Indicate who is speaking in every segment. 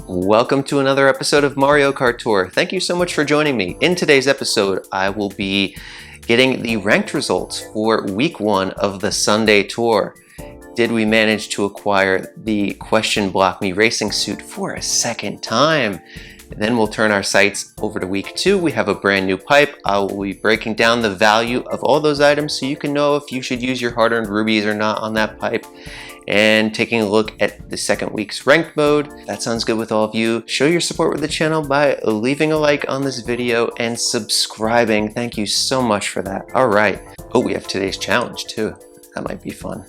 Speaker 1: Welcome to another episode of Mario Kart Tour. Thank you so much for joining me. In today's episode, I will be getting the ranked results for week 1 of the Sundae Tour. Did we manage to acquire the question block me racing suit for a second time? And then we'll turn our sights over to week 2. We have a brand new pipe. I will be breaking down the value of all those items so you can know if you should use your hard-earned rubies or not on that pipe. And taking a look at the second week's ranked mode. That sounds good with all of you. Show your support with the channel by leaving a like on this video and subscribing. Thank you so much for that. All right. Oh, we have today's challenge too. That might be fun.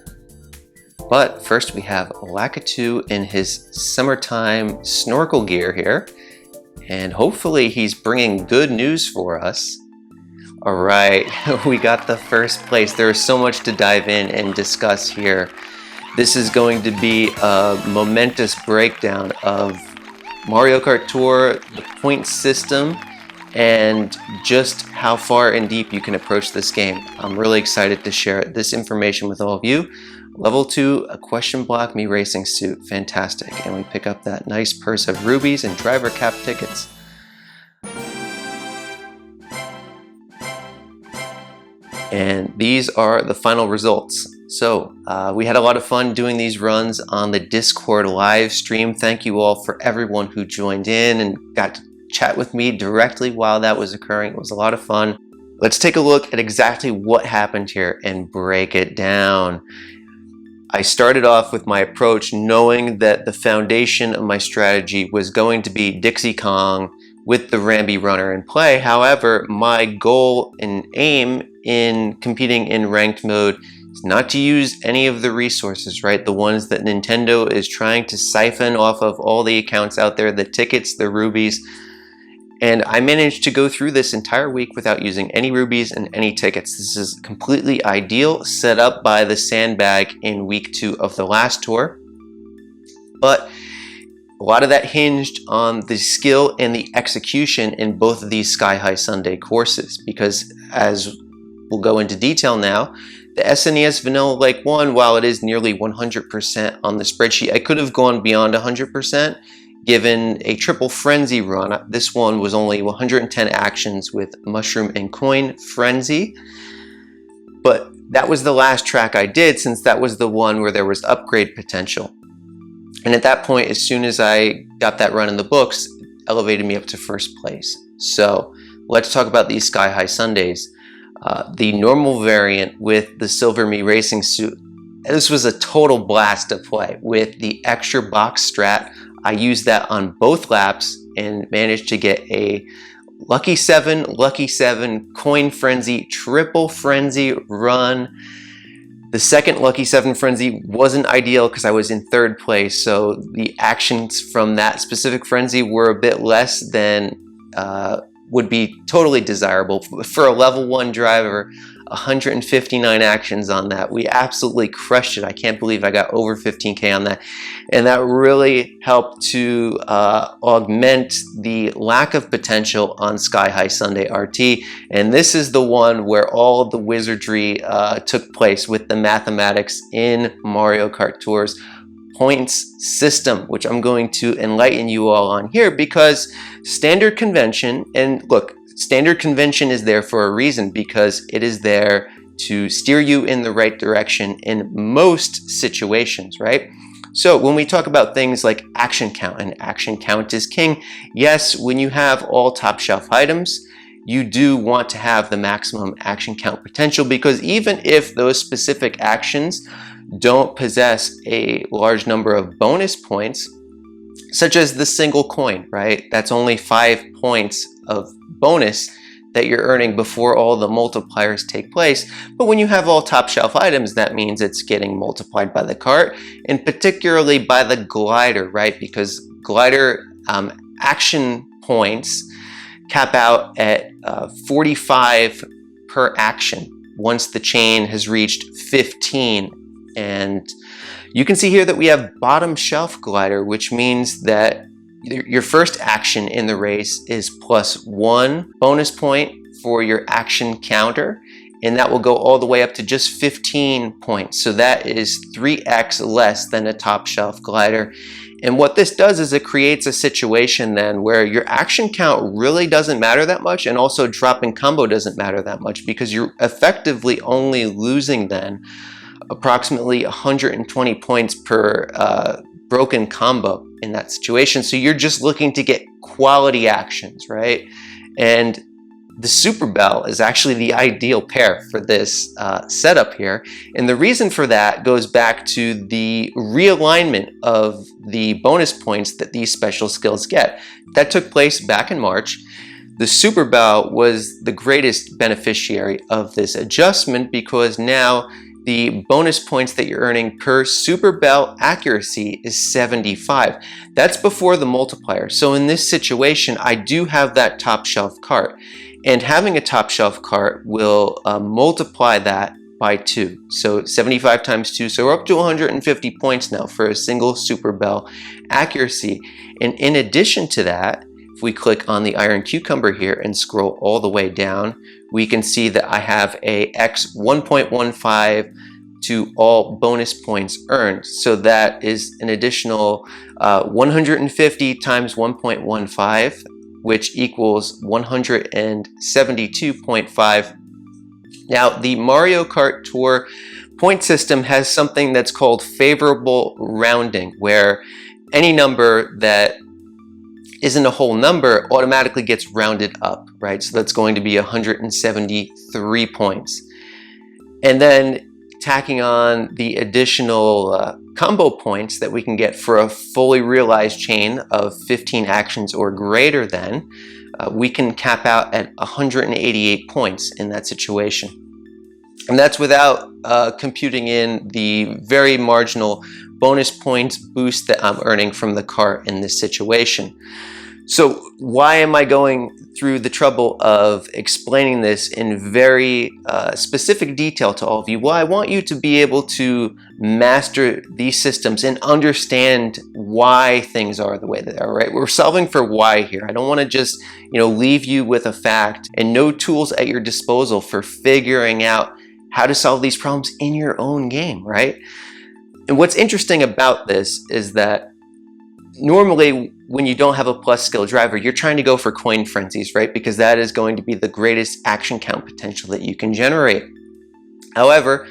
Speaker 1: But first we have Lakitu in his summertime snorkel gear here. And hopefully he's bringing good news for us. All right, we got the first place. There is so much to dive in and discuss here. This is going to be a momentous breakdown of Mario Kart Tour, the point system, and just how far and deep you can approach this game. I'm really excited to share this information with all of you. Level 2, a question block me racing suit. Fantastic. And we pick up that nice purse of rubies and driver cap tickets. And these are the final results. So we had a lot of fun doing these runs on the Discord live stream. Thank you all for everyone who joined in and got to chat with me directly while that was occurring. It was a lot of fun. Let's take a look at exactly what happened here and break it down. I started off with my approach knowing that the foundation of my strategy was going to be Dixie Kong with the Rambi runner in play. However, my goal and aim in competing in ranked mode is not to use any of the resources, right? The ones that Nintendo is trying to siphon off of all the accounts out there, the tickets, the rubies. And I managed to go through this entire week without using any rubies and any tickets. This is completely ideal, set up by the sandbag in week 2 of the last tour. But a lot of that hinged on the skill and the execution in both of these Sky High Sundae courses, because as we'll go into detail now, the SNES Vanilla Lake 1, while it is nearly 100% on the spreadsheet, I could have gone beyond 100% given a triple frenzy run. This one was only 110 actions with Mushroom and Coin Frenzy, but that was the last track I did since that was the one where there was upgrade potential. And at that point, as soon as I got that run in the books, it elevated me up to first place. So let's talk about these Sky High Sundays. The normal variant with the Silver Me Racing suit, this was a total blast to play. With the extra box strat, I used that on both laps and managed to get a Lucky 7, Coin Frenzy, Triple Frenzy run. The second Lucky 7 Frenzy wasn't ideal because I was in 3rd place, so the actions from that specific frenzy were a bit less than would be totally desirable. For a level 1 driver, 159 actions on that. We absolutely crushed it. I can't believe I got over 15K on that. And that really helped to augment the lack of potential on Sky High Sundae RT. And this is the one where all of the wizardry took place with the mathematics in Mario Kart Tour's points system, which I'm going to enlighten you all on here, because standard convention, and look, standard convention is there for a reason, because it is there to steer you in the right direction in most situations, right? So when we talk about things like action count, and action count is king, yes, when you have all top shelf items, you do want to have the maximum action count potential, because even if those specific actions don't possess a large number of bonus points, such as the single coin, right? That's only 5 points of bonus that you're earning before all the multipliers take place. But when you have all top shelf items, that means it's getting multiplied by the cart, and particularly by the glider, right? Because glider action points cap out at 45 per action once the chain has reached 15. And you can see here that we have bottom shelf glider, which means that your first action in the race is +1 bonus point for your action counter, and that will go all the way up to just 15 points. So that is 3x less than a top shelf glider. And what this does is it creates a situation then where your action count really doesn't matter that much, and also dropping combo doesn't matter that much, because you're effectively only losing then approximately 120 points per broken combo in that situation. So you're just looking to get quality actions, right? And the Super Bell is actually the ideal pair for this setup here. And the reason for that goes back to the realignment of the bonus points that these special skills get. That took place back in March. The Super Bell was the greatest beneficiary of this adjustment, because now the bonus points that you're earning per Super Bell accuracy is 75. That's before the multiplier. So in this situation, I do have that top shelf cart. And having a top shelf cart will multiply that by 2. So 75 times 2. So we're up to 150 points now for a single Super Bell accuracy. And in addition to that, if we click on the iron cucumber here and scroll all the way down, we can see that I have a X 1.15 to all bonus points earned. So that is an additional 150 times 1.15, which equals 172.5. Now, the Mario Kart Tour point system has something that's called favorable rounding, where any number that isn't a whole number automatically gets rounded up, right? So that's going to be 173 points. And then tacking on the additional combo points that we can get for a fully realized chain of 15 actions or greater than, we can cap out at 188 points in that situation. And that's without computing in the very marginal bonus points boost that I'm earning from the cart in this situation. So why am I going through the trouble of explaining this in very specific detail to all of you? Well, I want you to be able to master these systems and understand why things are the way they are, right? We're solving for why here. I don't want to just, leave you with a fact and no tools at your disposal for figuring out how to solve these problems in your own game, right? And what's interesting about this is that normally when you don't have a plus skill driver, you're trying to go for coin frenzies, right? Because that is going to be the greatest action count potential that you can generate. However,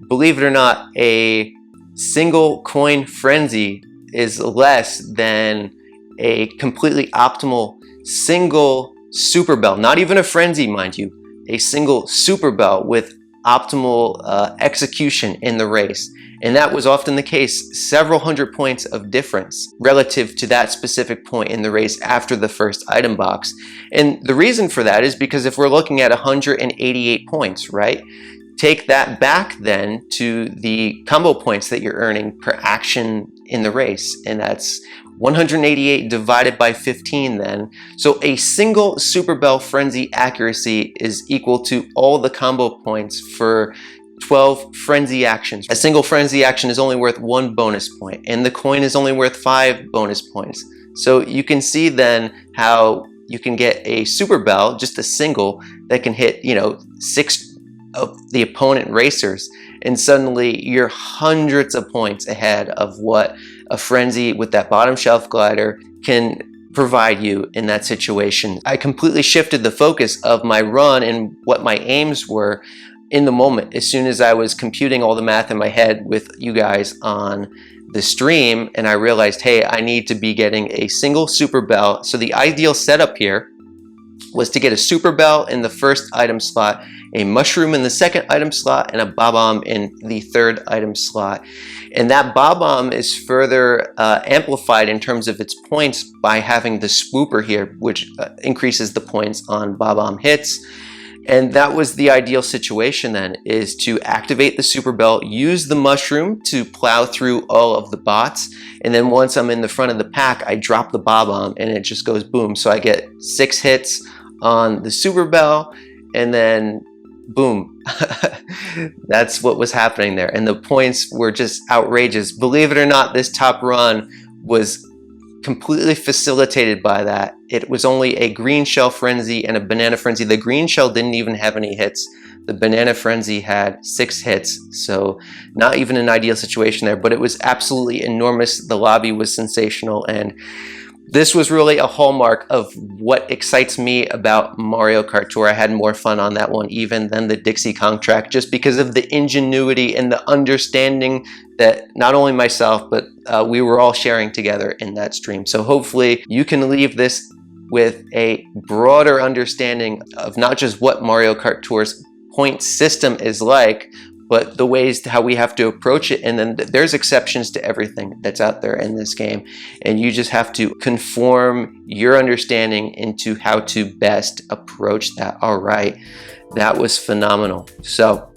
Speaker 1: believe it or not, a single coin frenzy is less than a completely optimal single Super Bell, not even a frenzy, mind you, a single Super Bell with optimal execution in the race. And that was often the case, several hundred points of difference relative to that specific point in the race after the first item box. And the reason for that is because if we're looking at 188 points, right? Take that back then to the combo points that you're earning per action in the race. And that's 188 divided by 15 then. So a single Super Bell Frenzy accuracy is equal to all the combo points for 12 frenzy actions. A single frenzy action is only worth 1 bonus point, and the coin is only worth 5 bonus points. So you can see then how you can get a Super Bell, just a single, that can hit 6 of the opponent racers, and suddenly you're hundreds of points ahead of what a frenzy with that bottom shelf glider can provide you in that situation. I completely shifted the focus of my run and what my aims were in the moment as soon as I was computing all the math in my head with you guys on the stream, and I realized, hey, I need to be getting a single Super Bell. So the ideal setup here was to get a Super Bell in the first item slot, a mushroom in the second item slot, and a bob-omb in the third item slot. And that bob-omb is further amplified in terms of its points by having the swooper here, which increases the points on bob-omb hits. And that was the ideal situation then, is to activate the Super Bell, use the mushroom to plow through all of the bots, and then once I'm in the front of the pack, I drop the bob-omb and it just goes boom. So I get 6 hits on the Super Bell, and then boom. That's what was happening there. And the points were just outrageous. Believe it or not, this top run was completely facilitated by that. It was only a green shell frenzy and a banana frenzy. The green shell didn't even have any hits, The Banana Frenzy had 6 hits, so not even an ideal situation there, but it was absolutely enormous. The lobby was sensational, and this was really a hallmark of what excites me about Mario Kart Tour. I had more fun on that one even than the Dixie Kong track, just because of the ingenuity and the understanding that not only myself, but we were all sharing together in that stream. So hopefully you can leave this with a broader understanding of not just what Mario Kart Tour's point system is like, but the ways to how we have to approach it. And then there's exceptions to everything that's out there in this game. And you just have to conform your understanding into how to best approach that. All right, that was phenomenal. So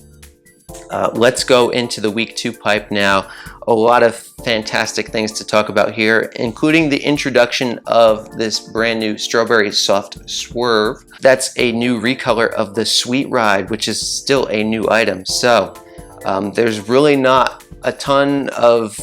Speaker 1: let's go into the week 2 pipe now. A lot of fantastic things to talk about here, including the introduction of this brand new Strawberry Soft Swerve. That's a new recolor of the Sweet Ride, which is still a new item. So there's really not a ton of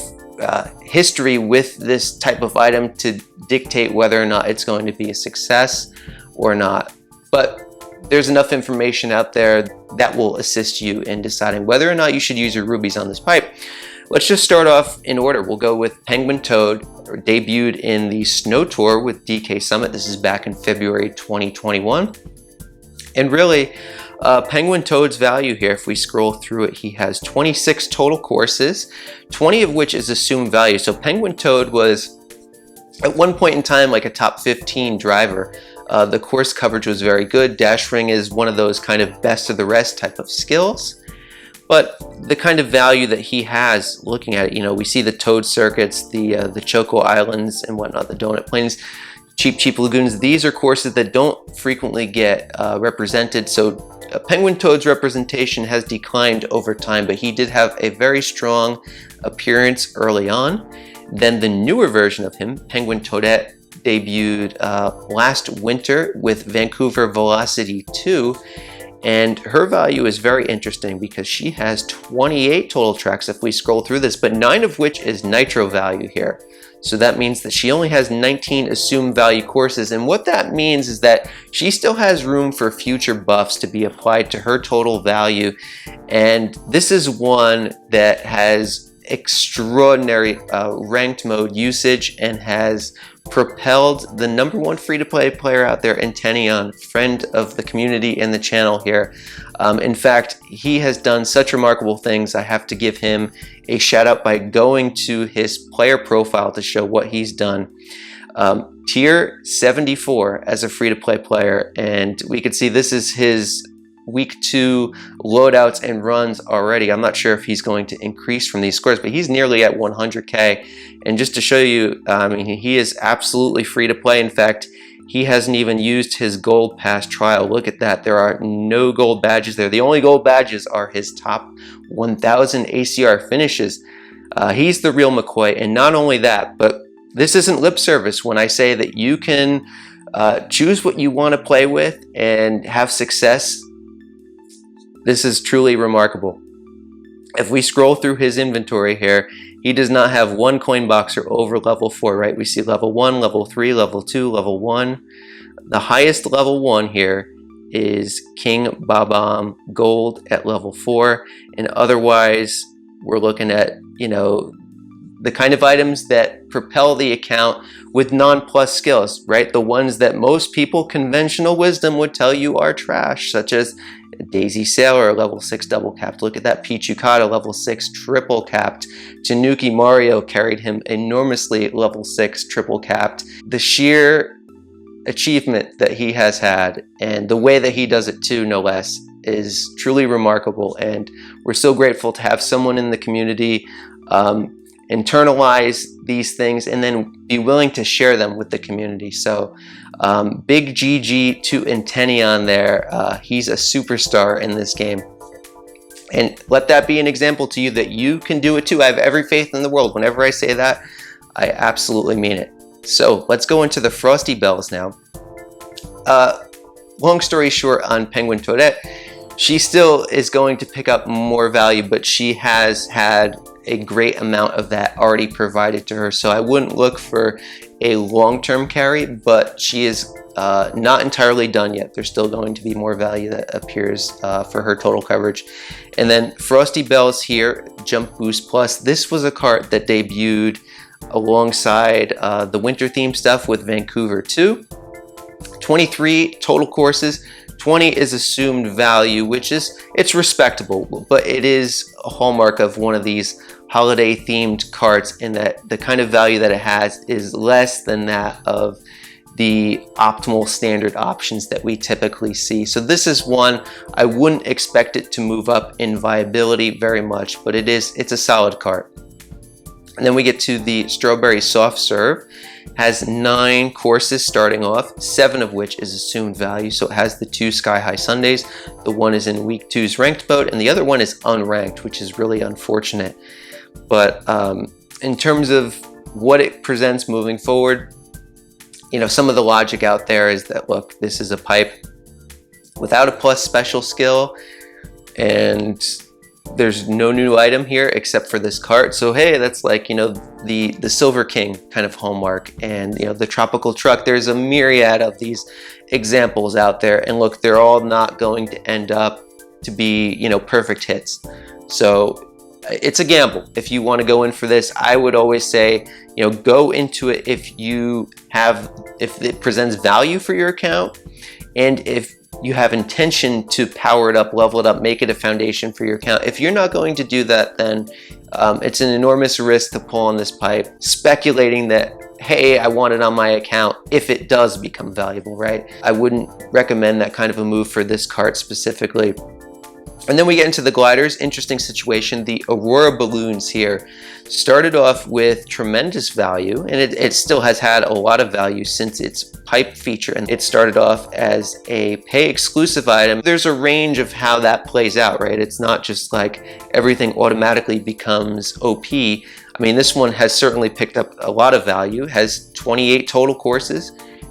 Speaker 1: history with this type of item to dictate whether or not it's going to be a success or not. But there's enough information out there that will assist you in deciding whether or not you should use your rubies on this pipe. Let's just start off in order. We'll go with Penguin Toad, debuted in the Snow Tour with DK Summit. This is back in February 2021. And really, Penguin Toad's value here, if we scroll through it, he has 26 total courses, 20 of which is assumed value. So Penguin Toad was, at one point in time, like a top 15 driver. The course coverage was very good. Dash Ring is one of those kind of best of the rest type of skills. But the kind of value that he has, looking at it, you know, we see the Toad circuits, the Choco Islands and whatnot, the Donut Plains, Cheap Lagoons. These are courses that don't frequently get represented. So Penguin Toad's representation has declined over time, but he did have a very strong appearance early on. Then the newer version of him, Penguin Toadette, debuted last winter with Vancouver Velocity 2. And her value is very interesting because she has 28 total tracks if we scroll through this, but 9 of which is nitro value here. So that means that she only has 19 assumed value courses. And what that means is that she still has room for future buffs to be applied to her total value. And this is one that has extraordinary ranked mode usage and has propelled the #1 free-to-play player out there, Intenion, friend of the community and the channel here. In fact, he has done such remarkable things. I have to give him a shout out by going to his player profile to show what he's done. Tier 74 as a free-to-play player, and we could see this is his week 2 loadouts and runs already. I'm not sure if he's going to increase from these scores, but he's nearly at 100K. And just to show you, I mean, he is absolutely free to play. In fact, he hasn't even used his gold pass trial. Look at that. There are no gold badges there. The only gold badges are his top 1000 ACR finishes. He's the real McCoy. And not only that, but this isn't lip service when I say that you can choose what you want to play with and have success. This is truly remarkable. If we scroll through his inventory here, he does not have one coin boxer over level 4, right? We see level 1, level 3, level 2, level 1. The highest level 1 here is King Babam Gold at level 4. And otherwise, we're looking at, you know, the kind of items that propel the account with non-plus skills, right? The ones that most people, conventional wisdom, would tell you are trash, such as Daisy Sailor, level 6 double capped. Look at that. Peach Yukata, level 6 triple capped. Tanuki Mario carried him enormously, level 6 triple capped. The sheer achievement that he has had and the way that he does it too, no less, is truly remarkable. And we're so grateful to have someone in the community internalize these things and then be willing to share them with the community. So big GG to Intenion there. He's a superstar in this game. And let that be an example to you that you can do it too. I have every faith in the world. Whenever I say that, I absolutely mean it. So let's go into the Frosty Bells now. Long story short on Penguin Toadette, she still is going to pick up more value, but she has had a great amount of that already provided to her. So I wouldn't look for a long-term carry, but she is not entirely done yet. There's still going to be more value that appears for her total coverage. And then Frosty Bells here, Jump Boost Plus. This was a cart that debuted alongside the winter theme stuff with Vancouver 2. 23 total courses. 20 is assumed value, which is, it's respectable, but it is a hallmark of one of these holiday themed carts in that the kind of value that it has is less than that of the optimal standard options that we typically see. So this is one I wouldn't expect it to move up in viability very much, but it's a solid cart. And then we get to the Strawberry Soft Serve. Has 9 courses starting off, 7 of which is assumed value. So it has the 2 Sky High Sundays. The one is in week 2's ranked mode, and the other one is unranked, which is really unfortunate. But in terms of what it presents moving forward, you know, some of the logic out there is that, look, this is a pipe without a plus special skill, and there's no new item here except for this cart. So hey, that's like, you know, the Silver King kind of hallmark, and you know, the Tropical Truck. There's a myriad of these examples out there, and look, they're all not going to end up to be, you know, perfect hits. So it's a gamble. If you want to go in for this, I would always say, you know, go into it if it presents value for your account, and if you have intention to power it up, level it up, make it a foundation for your account. If you're not going to do that, then it's an enormous risk to pull on this pipe, speculating that, hey, I want it on my account if it does become valuable, right? I wouldn't recommend that kind of a move for this cart specifically. And then we get into the gliders. Interesting situation. The Aurora Balloons here started off with tremendous value, and it still has had a lot of value since its pipe feature, and it started off as a pay exclusive item. There's a range of how that plays out, right? It's not just like everything automatically becomes OP. I mean, this one has certainly picked up a lot of value, has 28 total courses.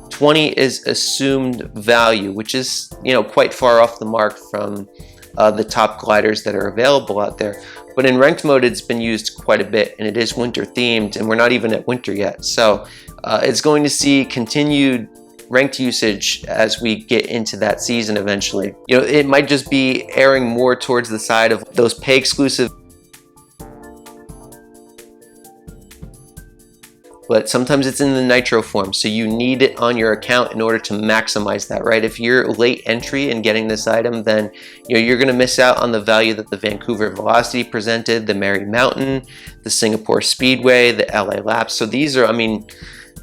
Speaker 1: 20 is assumed value, which is, you know, quite far off the mark from the top gliders that are available out there. But in ranked mode, it's been used quite a bit, and it is winter themed, and we're not even at winter yet. So it's going to see continued ranked usage as we get into that season eventually. You know, it might just be erring more towards the side of those pay exclusive, but sometimes it's in the nitro form, so you need it on your account in order to maximize that, right? If you're late entry in getting this item, then you know, you're going to miss out on the value that the Vancouver Velocity presented, the Merry Mountain, the Singapore Speedway, the LA Laps. So these are, I mean,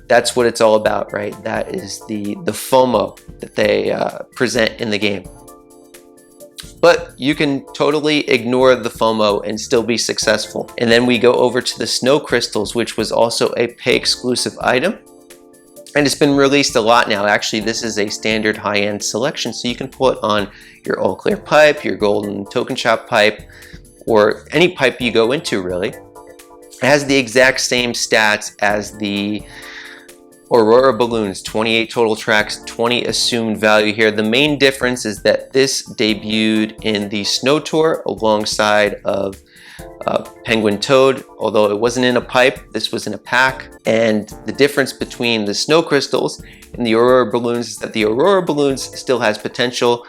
Speaker 1: that's what it's all about, right? That is the FOMO that they present in the game. But you can totally ignore the FOMO and still be successful. And then we go over to the Snow Crystals, which was also a pay exclusive item. And it's been released a lot now. Actually, this is a standard high-end selection, so you can pull it on your all clear pipe, your golden token shop pipe, or any pipe you go into, really. It has the exact same stats as the Aurora Balloons, 28 total tracks, 20 assumed value here. The main difference is that this debuted in the Snow Tour alongside of Penguin Toad. Although it wasn't in a pipe, this was in a pack. And the difference between the Snow Crystals and the Aurora Balloons is that the Aurora Balloons still has potential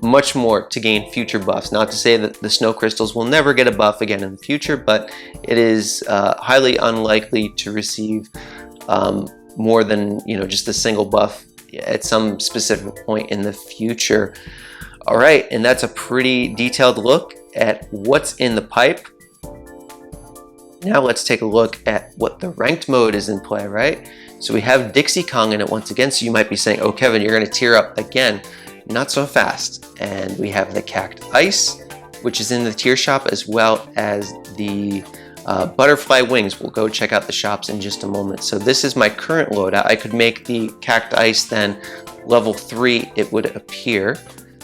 Speaker 1: much more to gain future buffs. Not to say that the Snow Crystals will never get a buff again in the future, but it is highly unlikely to receive more than, you know, just a single buff at some specific point in the future. All right, and that's a pretty detailed look at what's in the pipe. Now let's take a look at what the ranked mode is in play, right? So we have Dixie Kong in it once again. So you might be saying, oh, Kevin, you're gonna tear up again. Not so fast. And we have the Cacti Ice, which is in the tier shop, as well as the Butterfly Wings. We'll go check out the shops in just a moment. So this is my current loadout. I could make the Cacti Ice then level 3, it would appear,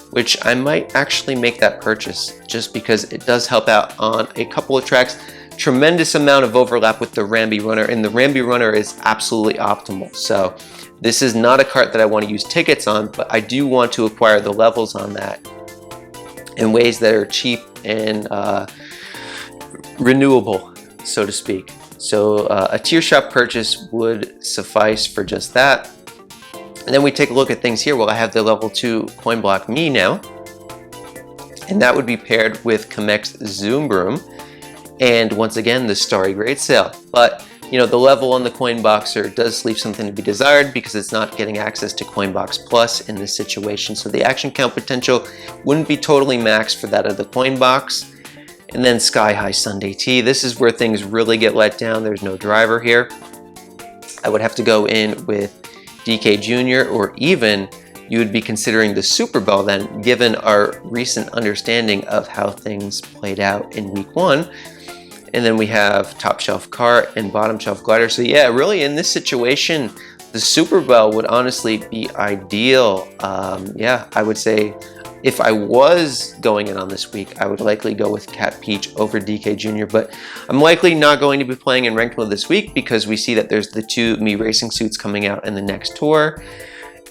Speaker 1: which I might actually make that purchase just because it does help out on a couple of tracks. Tremendous amount of overlap with the Ramby Runner, and the Ramby Runner is absolutely optimal. So this is not a cart that I want to use tickets on, but I do want to acquire the levels on that in ways that are cheap and renewable, so to speak. So a tier shop purchase would suffice for just that. And then we take a look at things here. Well, I have the level 2 coin block me now, and that would be paired with Kamek's Zoom Broom, and once again the Starry Great Sale. But you know, the level on the coin boxer does leave something to be desired because it's not getting access to Coinbox Plus in this situation. So the action count potential wouldn't be totally maxed for that of the coin box. And then Sky High Sundae Tea. This is where things really get let down. There's no driver here. I would have to go in with DK Jr., or even you would be considering the Super Bell then, given our recent understanding of how things played out in week 1. And then we have Top Shelf Cart and Bottom Shelf Glider. So yeah, really in this situation, the Super Bell would honestly be ideal. Yeah, I would say if I was going in on this week, I would likely go with Cat Peach over DK Jr., but I'm likely not going to be playing in ranked mode this week because we see that there's the 2 Me Racing suits coming out in the next tour.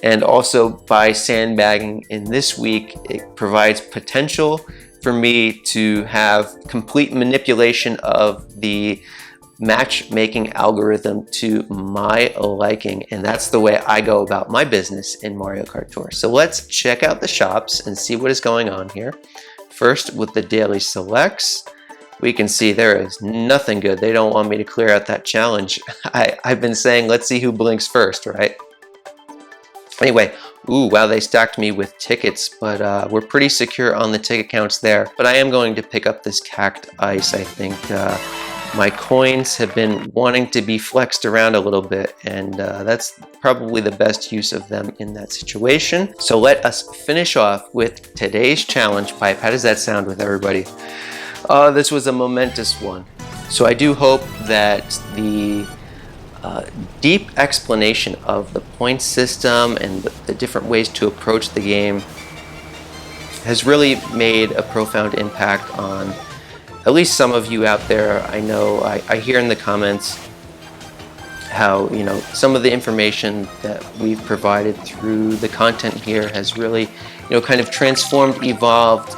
Speaker 1: And also by sandbagging in this week, it provides potential for me to have complete manipulation of the matchmaking algorithm to my liking, and that's the way I go about my business in Mario Kart Tour. So let's check out the shops and see what is going on here. First, with the daily selects, we can see there is nothing good. They don't want me to clear out that challenge. I've been saying let's see who blinks first, right? Anyway, ooh, wow, they stacked me with tickets, but we're pretty secure on the ticket counts there. But I am going to pick up this Cacti Ice. I think my coins have been wanting to be flexed around a little bit, and that's probably the best use of them in that situation. So let us finish off with today's challenge pipe. How does that sound with everybody? This was a momentous one. So I do hope that the deep explanation of the point system and the different ways to approach the game has really made a profound impact on at least some of you out there. I know I hear in the comments how, you know, some of the information that we've provided through the content here has really, you know, kind of transformed, evolved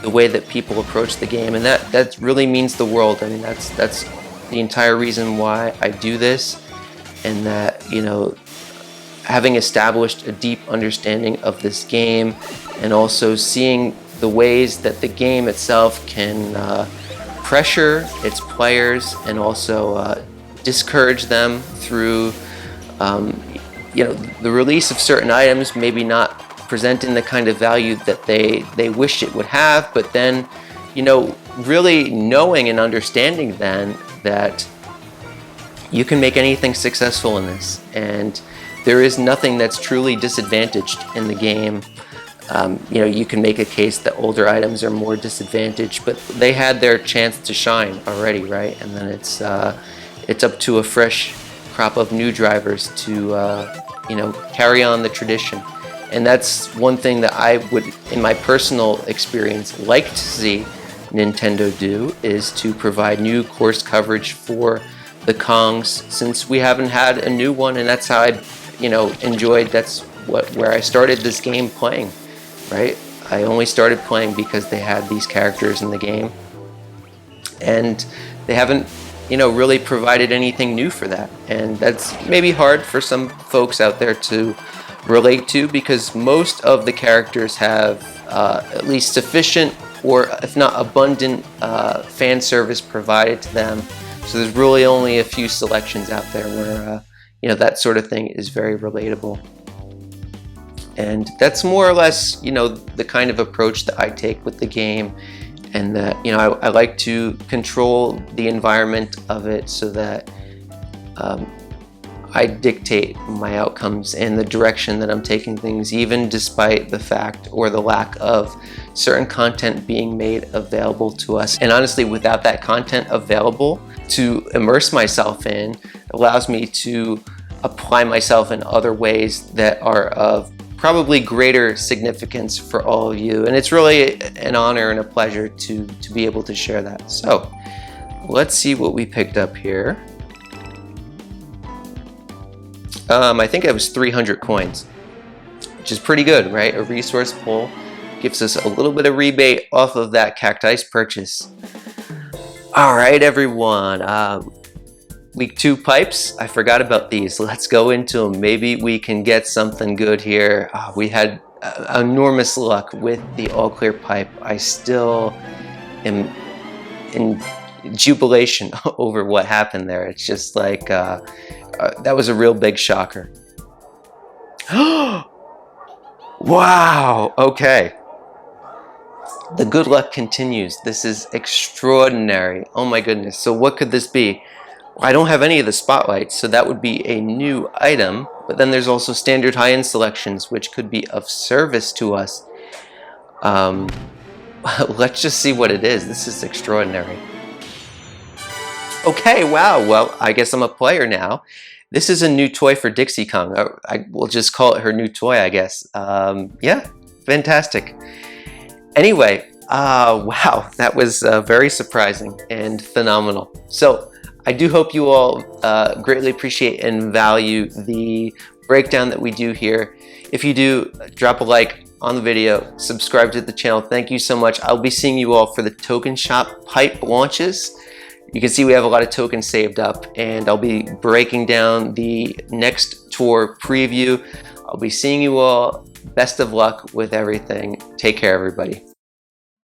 Speaker 1: the way that people approach the game, and that really means the world. I mean, that's the entire reason why I do this, and that, you know, having established a deep understanding of this game and also seeing the ways that the game itself can pressure its players and also discourage them through you know, the release of certain items maybe not presenting the kind of value that they wish it would have, but then, you know, really knowing and understanding then that you can make anything successful in this, and there is nothing that's truly disadvantaged in the game. You know, you can make a case that older items are more disadvantaged, but they had their chance to shine already, right? And then it's up to a fresh crop of new drivers to you know, carry on the tradition. And that's one thing that I would, in my personal experience, like to see Nintendo do, is to provide new course coverage for the Kongs, since we haven't had a new one, and that's how I, you know, enjoyed. That's where I started this game playing, right? I only started playing because they had these characters in the game, and they haven't, you know, really provided anything new for that. And that's maybe hard for some folks out there to relate to, because most of the characters have at least sufficient, or if not abundant, fan service provided to them. So there's really only a few selections out there where you know, that sort of thing is very relatable. And that's more or less, you know, the kind of approach that I take with the game, and that, you know, I like to control the environment of it so that I dictate my outcomes and the direction that I'm taking things, even despite the fact or the lack of certain content being made available to us. And honestly, without that content available to immerse myself in, allows me to apply myself in other ways that are of probably greater significance for all of you. And it's really an honor and a pleasure to be able to share that. So let's see what we picked up here. I think it was 300 coins, which is pretty good, right? A resource pull gives us a little bit of rebate off of that Cacti Ice purchase. All right, everyone. Week 2 pipes. I forgot about these. Let's go into them. Maybe we can get something good here. We had enormous luck with the all clear pipe. I still am in jubilation over what happened there. It's just like that was a real big shocker. Wow. Okay. The good luck continues. This is extraordinary. Oh my goodness. So what could this be? Well, I don't have any of the spotlights, so that would be a new item. But then there's also standard high-end selections, which could be of service to us. Let's just see what it is. This is extraordinary. Okay, wow. Well, I guess I'm a player now. This is a new toy for Dixie Kong. I will just call it her new toy, I guess. Yeah, fantastic. Anyway, wow, that was very surprising and phenomenal. So I do hope you all greatly appreciate and value the breakdown that we do here. If you do, drop a like on the video, subscribe to the channel. Thank you so much. I'll be seeing you all for the token shop pipe launches. You can see we have a lot of tokens saved up, and I'll be breaking down the next tour preview. I'll be seeing you all. Best of luck with everything. Take care, everybody.